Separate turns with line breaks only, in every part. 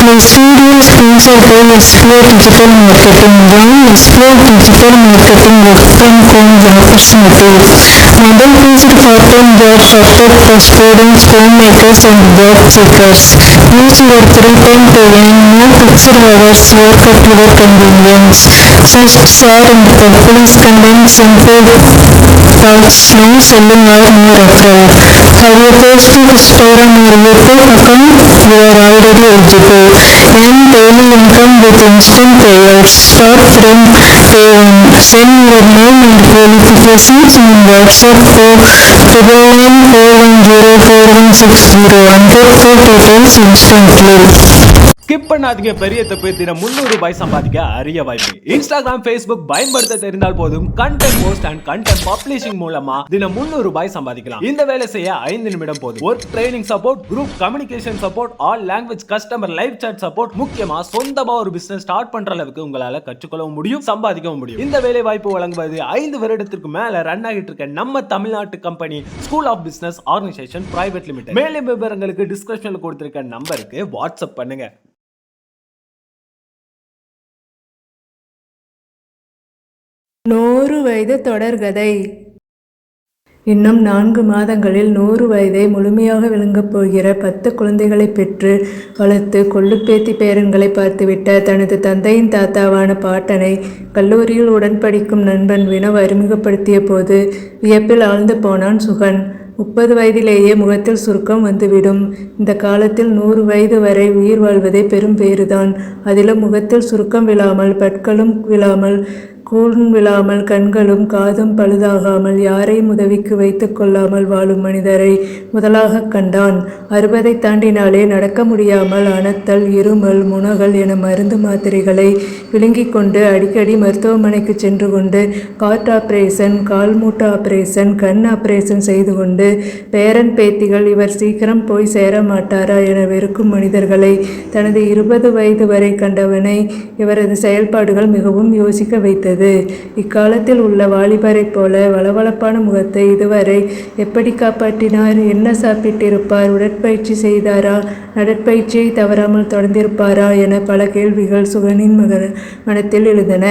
The studio is sponsored by Explore Digital Marketing. Join Explore Digital Marketing work from home opportunity. Mobile-based part-time jobs offered for students, homemakers, and job seekers. Use your free time to earn. No fixed hours. Work at your convenience. Search, share, and publish content. Simple touch. No selling or no referral. Have a Facebook, Instagram, or YouTube account? You are already eligible. Earn daily income with instant payouts. Start from day one. Send your name and qualifications in WhatsApp to 999410410 and get full details instantly.
Skip பண்ணாதீங்க. பெரிய தப்பு. தினம் 300 ரூபாய் சம்பாதிக்க அரிய வாய்ப்பு. Instagram, Facebook பயன்படுத்த தெரிந்தால் போதும் content post and content publishing மூலமா தினம் 300 ரூபாய் சம்பாதிக்கலாம். இந்த வேலை செய்ய 5 நிமிடம் போதும். Work training support, group communication support, all language customer live chat support, முக்கியமா சொந்தமா ஒரு பிசினஸ் ஸ்டார்ட் பண்ற அளவுக்கு உங்களால கற்றுக்கொள்ளவும் முடியும், சம்பாதிக்கவும் முடியும். இந்த வேலை வாய்ப்பு வழங்குவது 5 வருடத்திற்கு மேல ரன் ஆகிட்டு இருக்க நம்ம தமிழ்நாட்டு company school of business organisation private limited. மேலும் விவரங்களுக்கு டிஸ்கிரிப்ஷன்ல கொடுத்திருக்க நம்பருக்கு வாட்ஸ்அப் பண்ணுங்க.
100 வயது தொடர்கதை. இன்னும் 4 மாதங்களில் 100 வயதை முழுமையாக விளங்கப் போகிற 10 குழந்தைகளை பெற்று வளர்த்து கொள்ளுப்பேத்தி பேரன்களை பார்த்துவிட்ட தனது தந்தையின் தாத்தாவான பாட்டனை கல்லூரியில் உடன் படிக்கும் நண்பன் வினவ் அறிமுகப்படுத்திய போது வியப்பில் ஆழ்ந்து போனான் சுகன். 30 வயதிலேயே முகத்தில் சுருக்கம் வந்துவிடும். இந்த காலத்தில் 100 வயது வரை உயிர் வாழ்வதே பெரும் பேறுதான். அதிலும் முகத்தில் சுருக்கம் விழாமல், பற்களும் விழாமல், கூன் விழாமல், கண்களும் காதும் பழுதாகாமல், யாரையும் உதவிக்கு வைத்து கொள்ளாமல் வாழும் மனிதரை முதலாக கண்டான். 60 தாண்டினாலே நடக்க முடியாமல் அனத்தல், இருமல், முனகல் என மருந்து மாத்திரைகளை விழுங்கிக் கொண்டு அடிக்கடி மருத்துவமனைக்கு சென்று கொண்டு கார்ட் ஆபரேஷன், கால் மூட்டு ஆபரேஷன், கண் ஆபரேஷன் செய்து கொண்டு பேரன் பேத்திகள் இவர் சீக்கிரம் போய் சேர மாட்டாரா என வெறுக்கும் மனிதர்களை தனது 20 வயது வரை கண்டவனை இவரது செயல்பாடுகள் மிகவும் யோசிக்க வைத்தது. இக்காலத்தில் உள்ள வாலிபரை போல வளவளப்பான முகத்தை இதுவரை எப்படி காப்பாற்றினார்? என்ன சாப்பிட்டிருப்பார்? உடற்பயிற்சி செய்தாரா? நடற்பயிற்சியை தவறாமல் தொடர்ந்திருப்பாரா என பல கேள்விகள் சுகனின் மனத்தில் எழுந்தன.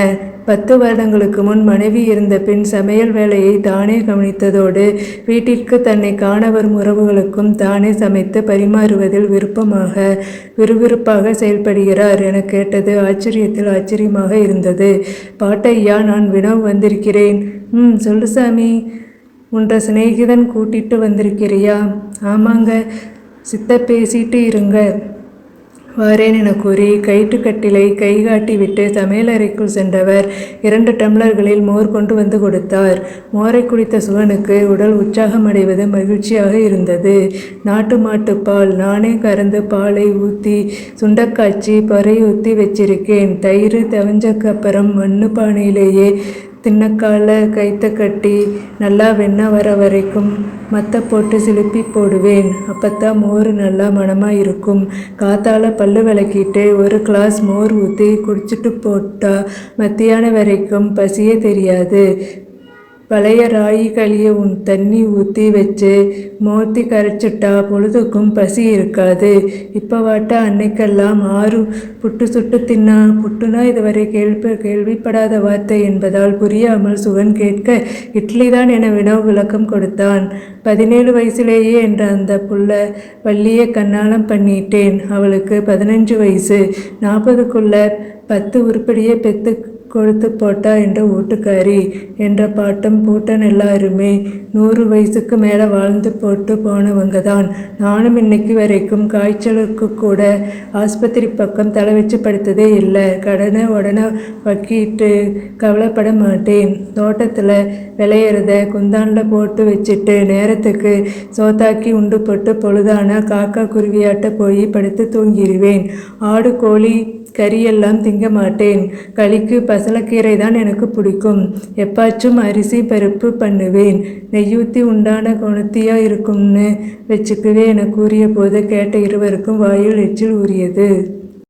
10 வருடங்களுக்கு முன் மனைவி இருந்த பின் சமையல் வேலையை தானே கவனித்ததோடு வீட்டிற்கு தன்னை காண வரும் உறவுகளுக்கும் தானே சமைத்து பரிமாறுவதில் விறுவிறுப்பாக செயல்படுகிறார் என கேட்டது ஆச்சரியத்தில் ஆச்சரியமாக இருந்தது. பாட்டையா, நான் வினவ் வந்திருக்கிறேன். சொல்லு சாமி, உன்ற சிநேகிதன் கூட்டிட்டு வந்திருக்கிறியா? ஆமாங்க, சித்த பேசிட்டு இருங்க, வாரேன் என கூறி கயிற்றுக்கட்டிலை கை காட்டி விட்டு சமையலறைக்குள் சென்றவர் 2 டம்ளர்களில் மோர் கொண்டு வந்து கொடுத்தார். மோரை குடித்த சுகனுக்கு உடல் உற்சாகமடைவது மகிழ்ச்சியாக இருந்தது. நாட்டு மாட்டு பால் நானே கறந்து பாலை ஊற்றி சுண்டக்காய்ச்சி பொறை ஊற்றி வச்சிருக்கேன். தயிர் தவஞ்சக்கு அப்புறம் மண்ணு பானையிலேயே தின்னக்கால கைத்த கட்டி நல்லா வெண்ணெய் வர வரைக்கும் மத்த போட்டு சிலுப்பி போடுவேன். அப்பத்தான் மோர் நல்லா மணமாக இருக்கும். காத்தால பல்லு விளக்கிட்டு 1 கிளாஸ் மோர் ஊற்றி குடிச்சிட்டு போட்டா மத்தியானம் வரைக்கும் பசியே தெரியாது. பழைய ராகி களிய தண்ணி ஊற்றி வச்சு மோர்த்தி கரைச்சிட்டா பொழுதுக்கும் பசி இருக்காது. இப்போ வாட்டா அன்னைக்கெல்லாம் 6 புட்டு சுட்டு தின்னா. புட்டுனா இதுவரை கேள்விப்படாத வார்த்தை என்பதால் புரியாமல் சுகன் கேட்க இட்லி தான் என வினவ் விளக்கம் கொடுத்தான். 17 வயசுலேயே என்ற அந்த புள்ள வள்ளியை கண்ணாலம் பண்ணிட்டேன். அவளுக்கு 15 வயசு. 40க்குள்ள 10 உருப்படியே பெத்து கொழுத்து போட்டா என்ற வீட்டுக்காரி என்ற பாட்டம் பூட்டன் எல்லாருமே 100 வயசுக்கு மேலே வாழ்ந்து போட்டு போனவங்க தான். நானும் இன்னைக்கு வரைக்கும் காய்ச்சலுக்கு கூட ஆஸ்பத்திரி பக்கம் தலை வச்சு படுத்ததே இல்லை. கடனை உடனே வக்கிட்டு கவலைப்பட மாட்டேன். தோட்டத்தில் விளையிறத குந்தானில் போட்டு வச்சுட்டு நேரத்துக்கு சோத்தாக்கி உண்டு போட்டு பொழுதானா காக்கா குருவியாட்ட போய் படுத்து தூங்கிடுவேன். ஆடு கோழி கறியெல்லாம் திங்க மாட்டேன். களிக்கு பசலக்கீரை தான் எனக்கு பிடிக்கும். எப்பாச்சும் அரிசி பருப்பு பண்ணுவேன். நெய்யூற்றி உண்டான குணத்தியா இருக்கும்னு வச்சுக்குவே என கூறிய போது கேட்ட இருவருக்கும் வாயில் எச்சில் ஊறியது.